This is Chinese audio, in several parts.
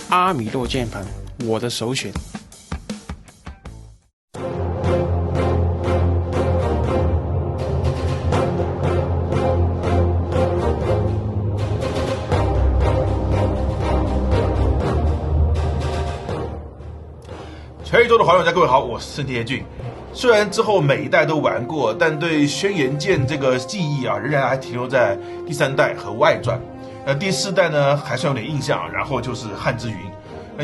阿米诺键盘，我的首选。全宇宙的华玩家，各位好，我是森田俊。虽然之后每一代都玩过，但对轩辕剑这个记忆仍然还停留在第3代和外传。第4代呢还算有点印象，然后就是汉之云。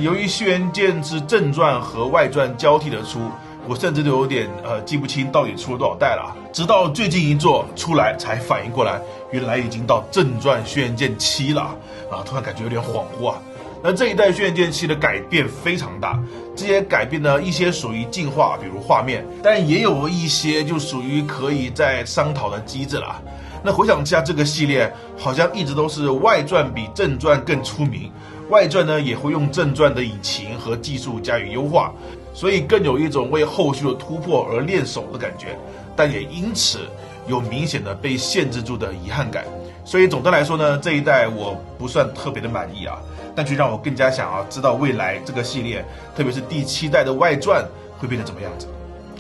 由于轩辕剑是正传和外传交替的出，我甚至都有点记不清到底出了多少代了。直到最近一作出来才反应过来，原来已经到正传轩辕剑7了突然感觉有点恍惚啊。那这一代轩辕剑7的改变非常大，这些改变呢，一些属于进化，比如画面，但也有一些就属于可以再商讨的机制了。那回想一下，这个系列好像一直都是外传比正传更出名，外传呢也会用正传的引擎和技术加以优化，所以更有一种为后续的突破而练手的感觉，但也因此有明显的被限制住的遗憾感。所以总的来说呢，这一代我不算特别的满意但却让我更加想知道未来这个系列，特别是第7代的外传会变成怎么样子。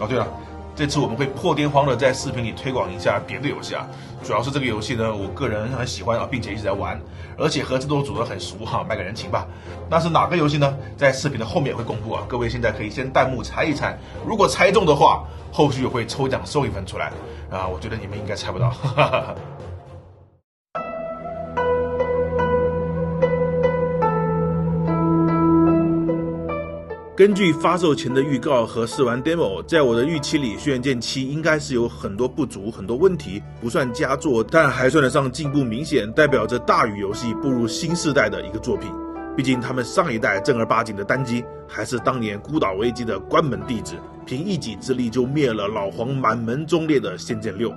对了，这次我们会破天荒的在视频里推广一下别的游戏主要是这个游戏呢，我个人很喜欢并且一直在玩，而且和制作组都很熟卖个人情吧。那是哪个游戏呢？在视频的后面会公布各位现在可以先弹幕猜一猜，如果猜中的话，后续也会抽奖送一份出来我觉得你们应该猜不到根据发售前的预告和试玩 demo， 在我的预期里，轩辕剑7应该是有很多不足、很多问题，不算佳作，但还算得上进步明显，代表着大宇游戏步入新世代的一个作品。毕竟他们上一代正儿八经的单机，还是当年孤岛危机的关门弟子，凭一己之力就灭了老黄满门忠烈的仙剑6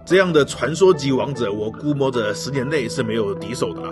这样的传说级王者，我估摸着10年内是没有敌手的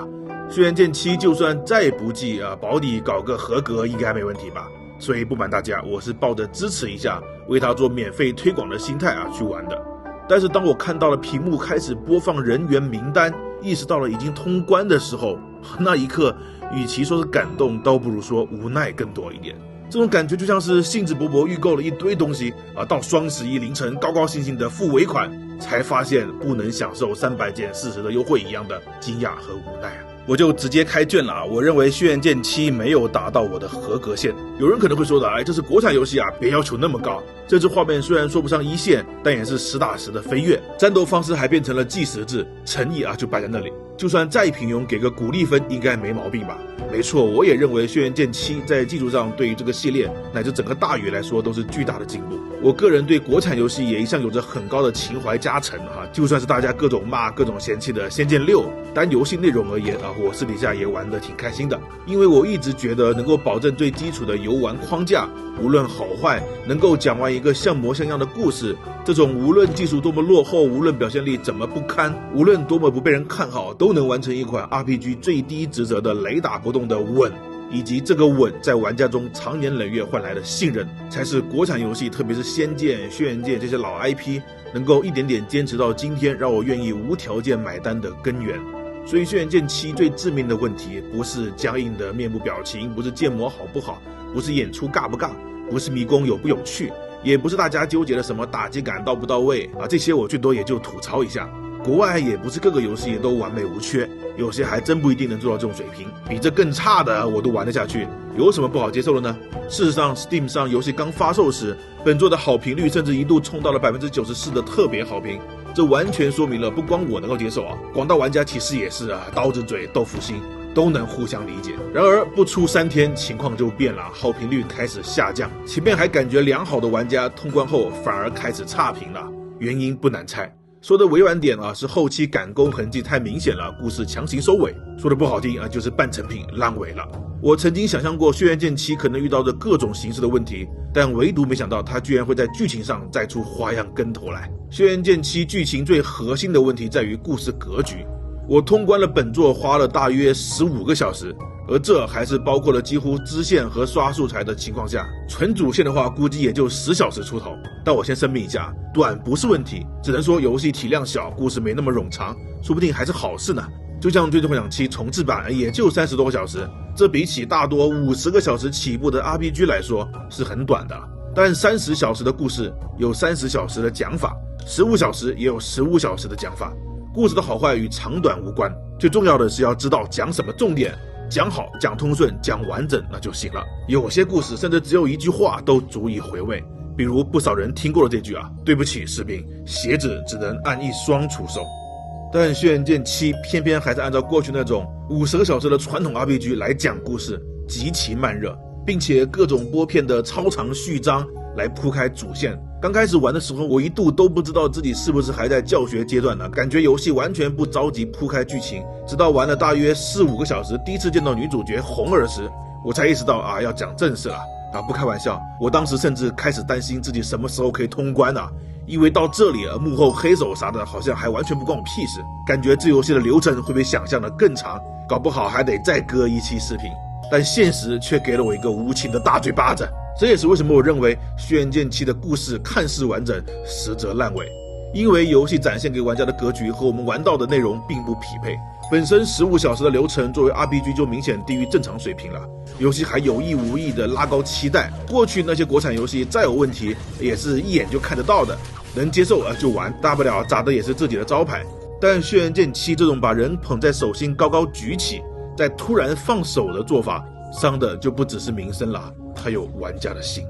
轩辕剑7就算再不济保底搞个合格应该没问题吧。所以不瞒大家，我是抱着支持一下，为他做免费推广的心态去玩的。但是当我看到了屏幕开始播放人员名单，意识到了已经通关的时候，那一刻与其说是感动，倒不如说无奈更多一点。这种感觉就像是兴致勃勃预购了一堆东西到双11凌晨高高兴兴的付尾款，才发现不能享受300减40的优惠一样的惊讶和无奈我就直接开卷了我认为轩辕剑7没有达到我的合格线。有人可能会说的这是国产游戏别要求那么高。这支画面虽然说不上一线，但也是实打实的飞跃，战斗方式还变成了计时制，诚意就摆在那里，就算再平庸给个鼓励分应该没毛病吧。没错，我也认为轩辕剑7在技术上对于这个系列乃至整个大宇来说都是巨大的进步。我个人对国产游戏也一向有着很高的情怀加成就算是大家各种骂各种嫌弃的仙剑6，单游戏内容而言我私底下也玩得挺开心的，因为我一直觉得能够保证最基础的游玩框架，无论好坏，能够讲完一个像模像样的故事，这种无论技术多么落后，无论表现力怎么不堪，无论多么不被人看好，都能完成一款 RPG 最低职责的雷打不动的稳，以及这个稳在玩家中长年累月换来的信任，才是国产游戏，特别是仙剑、轩辕剑这些老 IP 能够一点点坚持到今天，让我愿意无条件买单的根源。所以轩辕剑7最致命的问题，不是僵硬的面部表情，不是建模好不好，不是演出尬不尬，不是迷宫有不有趣，也不是大家纠结的什么打击感到不到位啊，这些我最多也就吐槽一下。国外也不是各个游戏都完美无缺，有些还真不一定能做到这种水平，比这更差的我都玩得下去，有什么不好接受的呢？事实上 Steam 上游戏刚发售时，本作的好评率甚至一度冲到了 94% 的特别好评，这完全说明了不光我能够接受啊，广大玩家其实也是刀子嘴豆腐心，都能互相理解。然而不出3天情况就变了，好评率开始下降，前面还感觉良好的玩家通关后反而开始差评了，原因不难猜。说的委婉点是后期赶工痕迹太明显了，故事强行收尾；说的不好听就是半成品烂尾了。我曾经想象过轩辕剑7可能遇到的各种形式的问题，但唯独没想到它居然会在剧情上再出花样跟头来。轩辕剑7剧情最核心的问题在于故事格局。我通关了本作花了大约15个小时，而这还是包括了几乎支线和刷素材的情况下，纯主线的话估计也就10小时出头。但我先声明一下，短不是问题，只能说游戏体量小，故事没那么冗长，说不定还是好事呢。就像最终幻想7重置版也就30多个小时，这比起大多50个小时起步的 RPG 来说是很短的。但30小时的故事有30小时的讲法，15小时也有15小时的讲法。故事的好坏与长短无关，最重要的是要知道讲什么重点，讲好、讲通顺、讲完整那就行了。有些故事甚至只有一句话都足以回味，比如不少人听过了这句对不起士兵，鞋子只能按一双出售。但轩辕剑7偏偏还是按照过去那种50个小时的传统 RPG 来讲故事，极其慢热，并且各种播片的超长序章来铺开主线。刚开始玩的时候，我一度都不知道自己是不是还在教学阶段呢，感觉游戏完全不着急铺开剧情，直到玩了大约4-5个小时，第一次见到女主角红儿时，我才意识到要讲正事了。不开玩笑，我当时甚至开始担心自己什么时候可以通关因为到这里幕后黑手啥的好像还完全不关我屁事，感觉这游戏的流程会比想象的更长，搞不好还得再割一期视频。但现实却给了我一个无情的大嘴巴子，这也是为什么我认为轩辕剑7的故事看似完整，实则烂尾。因为游戏展现给玩家的格局和我们玩到的内容并不匹配，本身15小时的流程作为 RPG 就明显低于正常水平了，游戏还有意无意的拉高期待。过去那些国产游戏再有问题也是一眼就看得到的，能接受就玩，大不了砸的也是自己的招牌。但轩辕剑7这种把人捧在手心高高举起，再突然放手的做法，伤的就不只是名声了，还有玩家的心。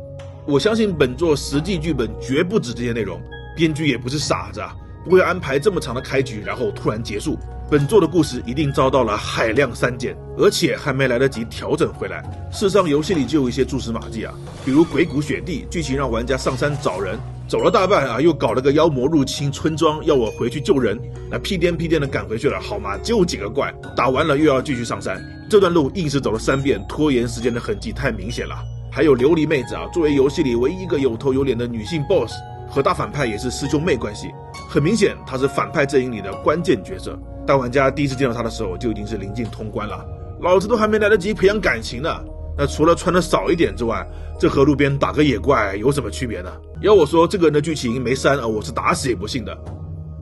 我相信本作实际剧本绝不止这些内容，编剧也不是傻子不会安排这么长的开局然后突然结束。本作的故事一定遭到了海量删减，而且还没来得及调整回来。事实上游戏里就有一些蛛丝马迹比如鬼谷雪地剧情让玩家上山找人，走了大半又搞了个妖魔入侵村庄要我回去救人，那屁颠屁颠的赶回去了，好吗？就几个怪，打完了又要继续上山，这段路硬是走了3遍，拖延时间的痕迹太明显了。还有琉璃妹子作为游戏里唯一一个有头有脸的女性 BOSS， 和大反派也是师兄妹关系，很明显她是反派阵营里的关键角色。当玩家第一次见到她的时候就已经是临近通关了，老子都还没来得及培养感情呢。那除了穿的少一点之外，这和路边打个野怪有什么区别呢？要我说这个人的剧情没删我是打死也不信的。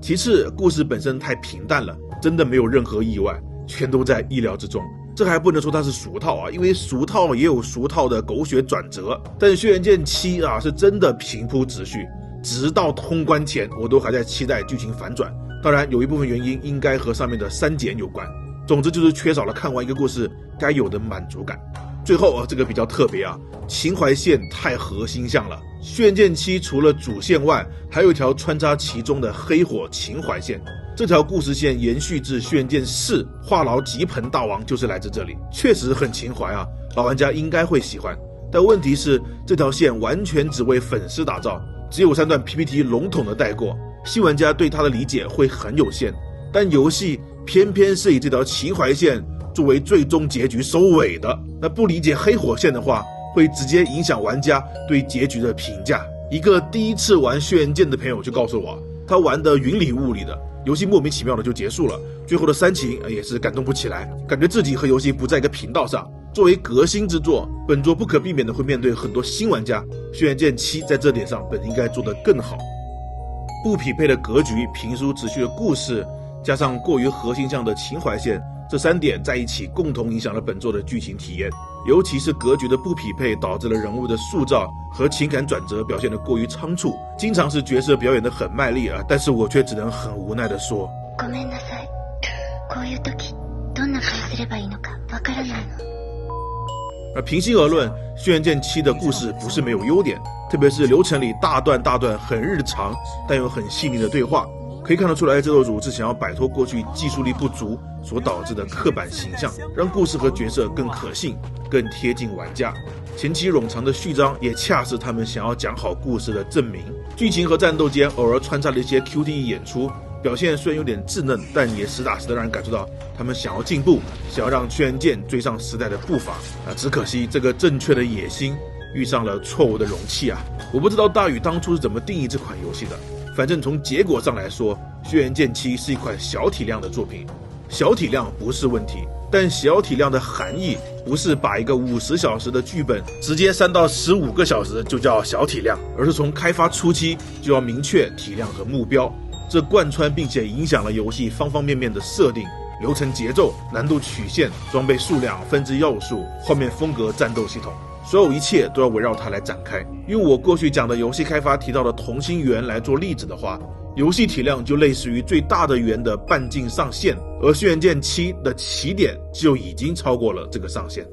其次，故事本身太平淡了，真的没有任何意外，全都在意料之中。这还不能说它是俗套因为俗套也有俗套的狗血转折。但轩辕剑7是真的平铺直叙，直到通关前我都还在期待剧情反转。当然有一部分原因应该和上面的删减有关，总之就是缺少了看完一个故事该有的满足感。最后这个比较特别情怀线太核心向了。轩辕剑7除了主线外，还有一条穿插其中的黑火情怀线，这条故事线延续至轩辕剑4，话痨吉盆大王就是来自这里，确实很情怀老玩家应该会喜欢。但问题是这条线完全只为粉丝打造，只有3段 PPT 笼统的带过，新玩家对它的理解会很有限。但游戏偏偏是以这条情怀线作为最终结局收尾的，那不理解黑火线的话，会直接影响玩家对结局的评价。一个第一次玩轩辕剑的朋友就告诉我，他玩的云里雾里的，游戏莫名其妙的就结束了，最后的煽情也是感动不起来，感觉自己和游戏不在一个频道上。作为革新之作，本作不可避免的会面对很多新玩家，《轩辕剑7》在这点上本应该做得更好。不匹配的格局、平铺直叙的故事，加上过于核心向的情怀线，这3点在一起共同影响了本作的剧情体验。尤其是格局的不匹配，导致了人物的塑造和情感转折表现得过于仓促，经常是角色表演得很卖力啊，但是我却只能很无奈地说：ごめんなさい。こういう時どんな顔すればいいのかわからないの。而平心而论，《轩辕剑7》的故事不是没有优点，特别是流程里大段很日常但又很细腻的对话，可以看得出来制作组是想要摆脱过去技术力不足所导致的刻板形象，让故事和角色更可信、更贴近玩家。前期冗长的序章也恰是他们想要讲好故事的证明。剧情和战斗间偶尔穿插了一些 QTE 演出，表现虽然有点稚嫩，但也实打实的让人感受到他们想要进步，想要让轩辕剑追上时代的步伐只可惜这个正确的野心遇上了错误的容器啊！我不知道大宇当初是怎么定义这款游戏的，反正从结果上来说，轩辕剑7是一款小体量的作品。小体量不是问题，但小体量的含义不是把一个50小时的剧本直接删到15个小时就叫小体量，而是从开发初期就要明确体量和目标。这贯穿并且影响了游戏方方面面的设定、流程节奏、难度曲线、装备数量、分支要素、画面风格、战斗系统，所有一切都要围绕它来展开。用我过去讲的游戏开发提到的同心圆来做例子的话，游戏体量就类似于最大的圆的半径上限，而《轩辕剑7》的起点就已经超过了这个上限。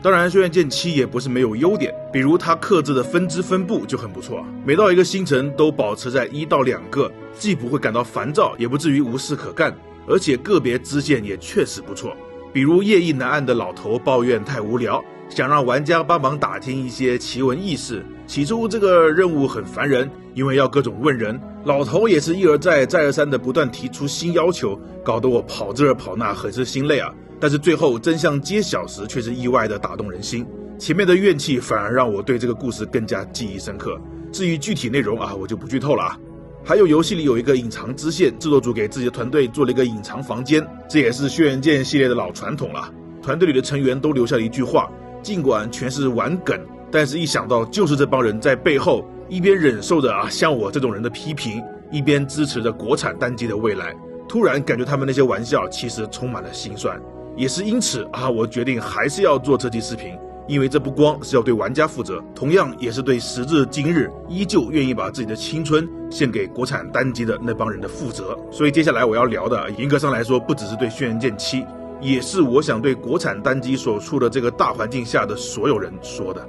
当然，《轩辕剑7》也不是没有优点，比如它客制的分支分布就很不错，每到一个星辰都保持在1到2个，既不会感到烦躁，也不至于无事可干，而且个别支线也确实不错。比如夜翼南岸的老头抱怨太无聊，想让玩家帮忙打听一些奇闻异事。起初这个任务很烦人，因为要各种问人，老头也是一而再再而三的不断提出新要求，搞得我跑这跑那，很是心累啊。但是最后真相揭晓时，却是意外的打动人心。前面的怨气反而让我对这个故事更加记忆深刻。至于具体内容我就不剧透了啊。还有游戏里有一个隐藏支线，制作组给自己的团队做了一个隐藏房间，这也是轩辕剑系列的老传统了。团队里的成员都留下了一句话，尽管全是玩梗，但是一想到就是这帮人在背后一边忍受着像我这种人的批评，一边支持着国产单机的未来，突然感觉他们那些玩笑其实充满了心酸。也是因此我决定还是要做这期视频，因为这不光是要对玩家负责，同样也是对时至今日依旧愿意把自己的青春献给国产单机的那帮人的负责。所以接下来我要聊的，严格上来说不只是对轩辕剑7，也是我想对国产单机所处的这个大环境下的所有人说的。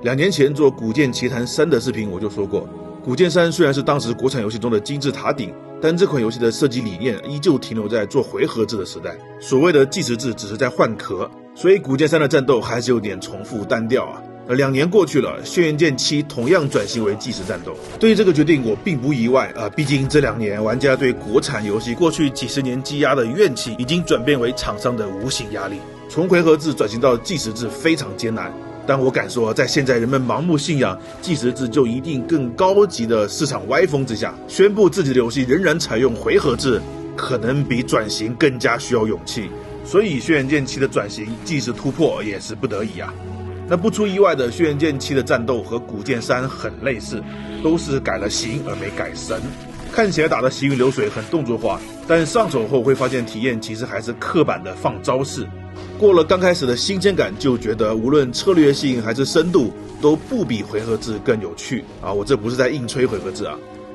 2年前做《古剑奇谭3》的视频我就说过，《古剑3》虽然是当时国产游戏中的金字塔顶，但这款游戏的设计理念依旧停留在做回合制的时代，所谓的计时制只是在换壳，所以《古剑3》的战斗还是有点重复单调2年过去了，《轩辕剑7》同样转型为计时战斗。对于这个决定我并不意外毕竟这2年玩家对国产游戏过去几十年积压的怨气已经转变为厂商的无形压力，从回合制转型到计时制非常艰难。但我敢说，在现在人们盲目信仰计时制就一定更高级的市场歪风之下，宣布自己的游戏仍然采用回合制，可能比转型更加需要勇气。所以轩辕剑7的转型既是突破也是不得已那不出意外的，轩辕剑7的战斗和古剑3很类似，都是改了形而没改神。看起来打得行云流水，很动作化，但上手后会发现体验其实还是刻板的放招式。过了刚开始的新鲜感，就觉得无论策略性还是深度都不比回合制更有趣我这不是在硬吹回合制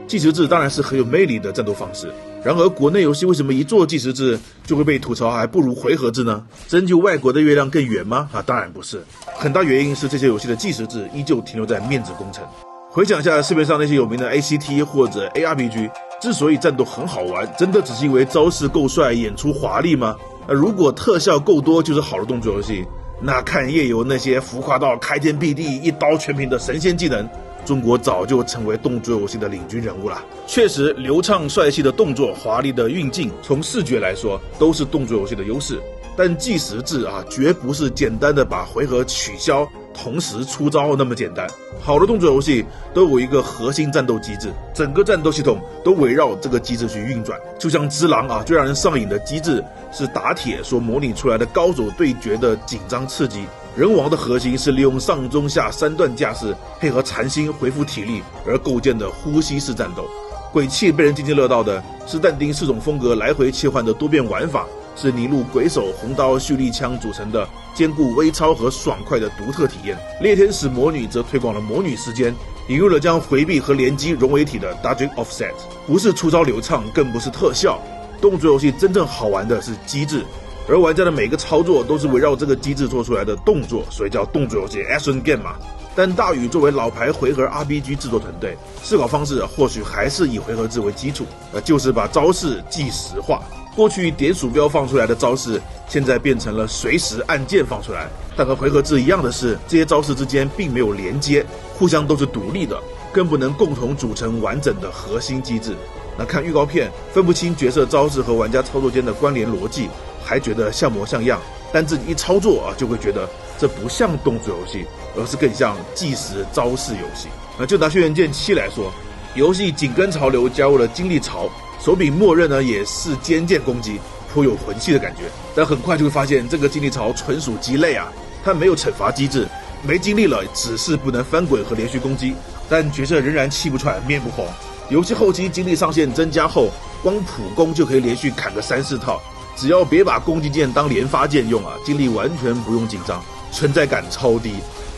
计时制当然是很有魅力的战斗方式，然而国内游戏为什么一做计时制就会被吐槽还不如回合制呢？真就外国的月亮更圆吗？当然不是，很大原因是这些游戏的计时制依旧停留在面子工程。回想一下市面上那些有名的 ACT 或者 ARPG， 之所以战斗很好玩，真的只是因为招式够帅，演出华丽吗？如果特效够多就是好的动作游戏，那看夜游那些浮夸到开天辟地一刀全平的神仙技能，中国早就成为动作游戏的领军人物了。确实，流畅帅气的动作、华丽的运镜，从视觉来说都是动作游戏的优势。但计时制绝不是简单的把回合取消，同时出招那么简单。好的动作游戏都有一个核心战斗机制，整个战斗系统都围绕这个机制去运转。就像《只狼》啊，最让人上瘾的机制是打铁所模拟出来的高手对决的紧张刺激。人王的核心是利用上中下三段架势配合禅心恢复体力而构建的呼吸式战斗。鬼泣被人津津乐道的是但丁4种风格来回切换的多变玩法，是尼禄鬼手红刀蓄力枪组成的兼顾微操和爽快的独特体验。猎天使魔女则推广了魔女时间，引入了将回避和连击融为一体的 Dodging Offset， 不是出招流畅，更不是特效。动作游戏真正好玩的是机制，而玩家的每个操作都是围绕这个机制做出来的动作，所以叫动作游戏 Action Game 嘛。但大宇作为老牌回合 RPG 制作团队，思考方式或许还是以回合制为基础，就是把招式计时化。过去点鼠标放出来的招式，现在变成了随时按键放出来。但和回合制一样的是，这些招式之间并没有连接，互相都是独立的，更不能共同组成完整的核心机制。那看预告片，分不清角色招式和玩家操作间的关联逻辑，还觉得像模像样，但自己一操作就会觉得这不像动作游戏，而是更像计时招式游戏。就拿《轩辕剑7》来说，游戏紧跟潮流加入了精力槽，手柄默认也是肩键攻击，颇有魂系的感觉。但很快就会发现这个精力槽纯属鸡肋啊，它没有惩罚机制，没精力了只是不能翻滚和连续攻击，但角色仍然气不喘面不红。游戏后期精力上限增加后，光普攻就可以连续砍个3-4套，只要别把攻击键当连发键用精力完全不用紧张，存在感超低。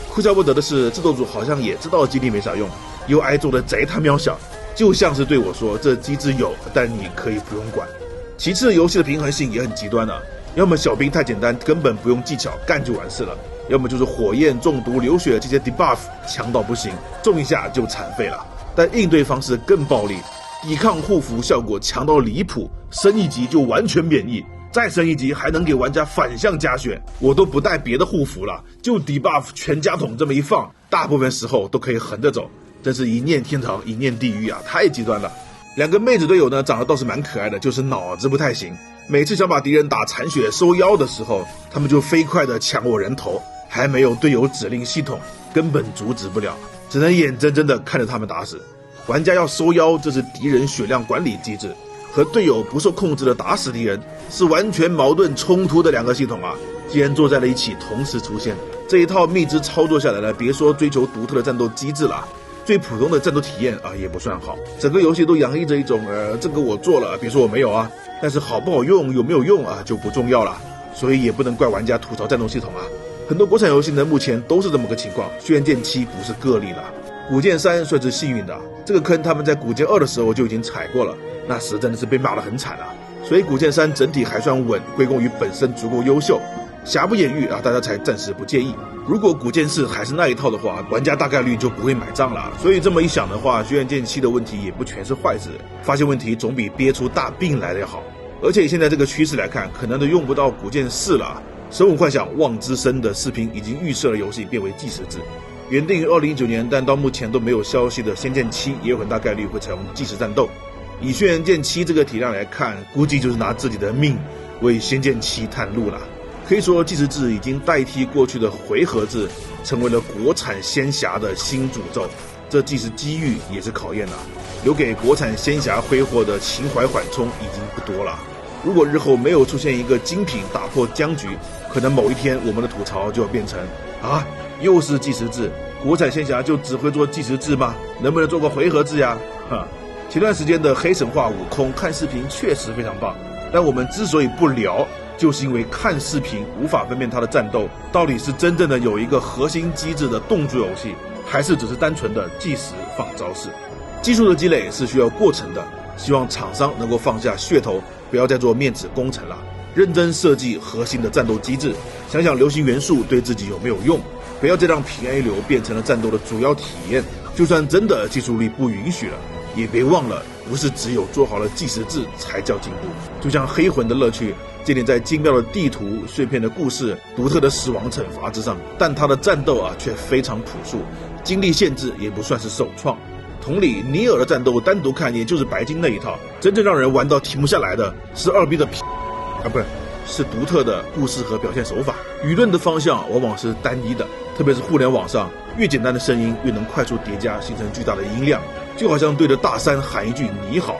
哭笑不得的是，制作组好像也知道精力没啥用，UI 做的贼他喵小，就像是对我说这机制有，但你可以不用管。其次，游戏的平衡性也很极端要么小兵太简单，根本不用技巧干就完事了，要么就是火焰、中毒、流血这些 debuff 强到不行，中一下就残废了。但应对方式更暴力，抵抗护符效果强到离谱，升一级就完全免疫，再升一级还能给玩家反向加血，我都不带别的护符了，就 debuff 全家桶这么一放，大部分时候都可以横着走，真是一念天堂一念地狱太极端了。两个妹子队友呢，长得倒是蛮可爱的，就是脑子不太行，每次想把敌人打残血收腰的时候，他们就飞快地抢我人头，还没有队友指令系统，根本阻止不了，只能眼睁睁地看着他们打死。玩家要收腰，这是敌人血量管理机制，和队友不受控制的打死敌人是完全矛盾冲突的两个系统既然坐在了一起同时出现，这一套蜜汁操作下来了，别说追求独特的战斗机制了，最普通的战斗体验也不算好。整个游戏都洋溢着一种这个我做了，别说我没有但是好不好用有没有用就不重要了，所以也不能怪玩家吐槽战斗系统很多国产游戏呢目前都是这么个情况，《轩辕剑7》不是个例了。古剑3算是幸运的，这个坑他们在古剑2的时候就已经踩过了，那时真的是被骂得很惨所以古剑3整体还算稳，归功于本身足够优秀，瑕不掩瑜大家才暂时不介意。如果古剑4还是那一套的话，玩家大概率就不会买账了。所以这么一想的话，轩辕剑7的问题也不全是坏事，发现问题总比憋出大病来的好。而且现在这个趋势来看，可能都用不到古剑4了。神武幻想望之声的视频已经预设了游戏变为计时制，原定于2019年，但到目前都没有消息的《仙剑7》也有很大概率会采用计时战斗。以《轩辕剑7》这个体量来看，估计就是拿自己的命为《仙剑7》探路了。可以说，计时制已经代替过去的回合制，成为了国产仙侠的新诅咒。这既是机遇，也是考验留给国产仙侠挥霍的情怀缓冲已经不多了。如果日后没有出现一个精品打破僵局，可能某一天我们的吐槽就要变成又是计时制，国产仙侠就只会做计时制吗？能不能做个回合制呀？前段时间的黑神话悟空看视频确实非常棒，但我们之所以不聊，就是因为看视频无法分辨它的战斗到底是真正的有一个核心机制的动作游戏，还是只是单纯的计时放招式。技术的积累是需要过程的，希望厂商能够放下噱头，不要再做面子工程了，认真设计核心的战斗机制，想想流行元素对自己有没有用，不要再让平 A 流变成了战斗的主要体验。就算真的技术力不允许了，也别忘了不是只有做好了计时制才叫进步。就像黑魂的乐趣建立在精妙的地图、碎片的故事、独特的死亡惩罚之上，但它的战斗却非常朴素，精力限制也不算是首创。同理，尼尔的战斗单独看也就是白金那一套，真正让人玩到停不下来的是2B 的是独特的故事和表现手法。舆论的方向往往是单一的，特别是互联网上，越简单的声音越能快速叠加，形成巨大的音量，就好像对着大山喊一句你好，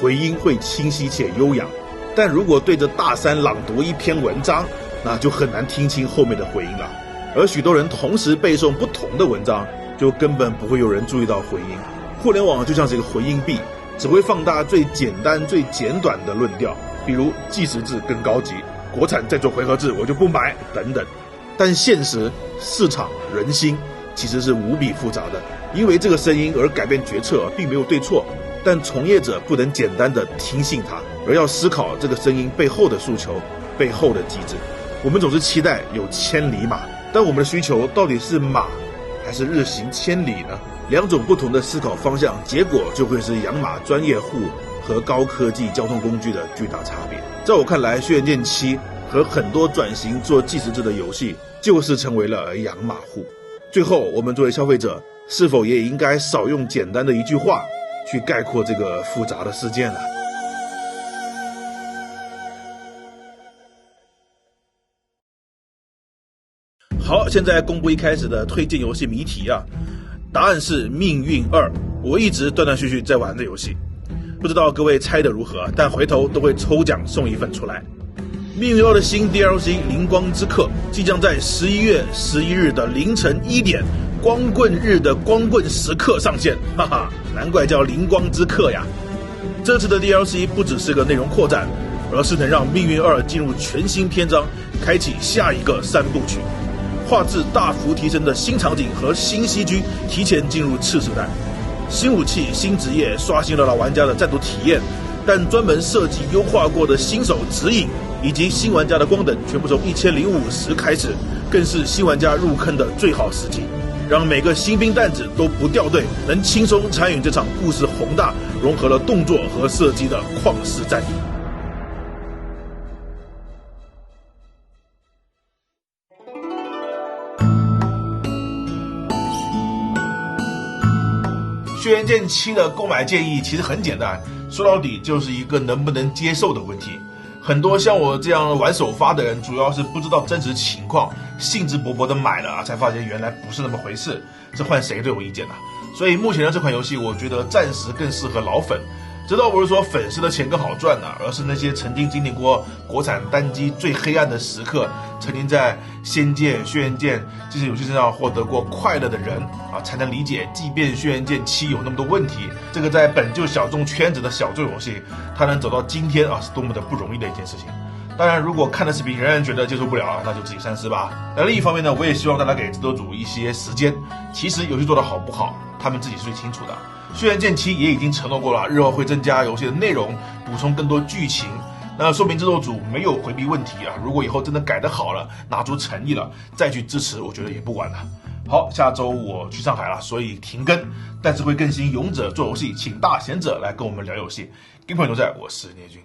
回音会清晰且悠扬。但如果对着大山朗读一篇文章，那就很难听清后面的回音了。而许多人同时背诵不同的文章，就根本不会有人注意到回音。互联网就像是一个回音壁，只会放大最简单最简短的论调，比如计时制更高级，国产在做回合制我就不买等等。但现实、市场、人心其实是无比复杂的，因为这个声音而改变决策并没有对错，但从业者不能简单的听信它，而要思考这个声音背后的诉求、背后的机制。我们总是期待有千里马，但我们的需求到底是马还是日行千里呢？两种不同的思考方向，结果就会是养马专业户和高科技交通工具的巨大差别。在我看来，轩辕剑7和很多转型做计时制的游戏，就是成为了养马户。最后，我们作为消费者，是否也应该少用简单的一句话去概括这个复杂的事件呢？好，现在公布一开始的推荐游戏谜题啊，答案是《命运2》，我一直断断续续在玩的游戏，不知道各位猜的如何，但回头都会抽奖送一份出来。《命运2》的新 DLC《灵光之刻》即将在11月11日的凌晨1点，光棍日的光棍时刻上线，哈哈，难怪叫灵光之刻呀！这次的 DLC 不只是个内容扩展，而是能让《命运2》进入全新篇章，开启下一个3部曲。画质大幅提升的新场景和新西居提前进入次时代，新武器、新职业刷新了老玩家的战斗体验，但专门设计优化过的新手指引以及新玩家的光等全部从1050开始，更是新玩家入坑的最好时机，让每个新兵蛋子都不掉队，能轻松参与这场故事宏大、融合了动作和射击的旷世战役。轩辕剑7的购买建议其实很简单，说到底就是一个能不能接受的问题。很多像我这样玩首发的人，主要是不知道真实情况，兴致勃勃的买了，才发现原来不是那么回事，这换谁都有意见啊。所以目前的这款游戏，我觉得暂时更适合老粉。这倒不是说粉丝的钱更好赚而是那些曾经经历过国产单机最黑暗的时刻，曾经在仙剑、轩辕剑这些游戏身上获得过快乐的人才能理解，即便轩辕剑7有那么多问题，这个在本就小众圈子的小众游戏，它能走到今天是多么的不容易的一件事情。当然，如果看了视频仍然觉得接受不了，那就自己三思吧。那另一方面呢，我也希望大家给制作组一些时间，其实游戏做得好不好，他们自己是最清楚的。轩辕剑7也已经承诺过了，日后会增加游戏的内容，补充更多剧情，那说明制作组没有回避问题如果以后真的改得好了，拿出诚意了，再去支持，我觉得也不晚了。好，下周我去上海了，所以停更，但是会更新勇者做游戏，请大贤者来跟我们聊游戏。跟朋友在，我是聂军。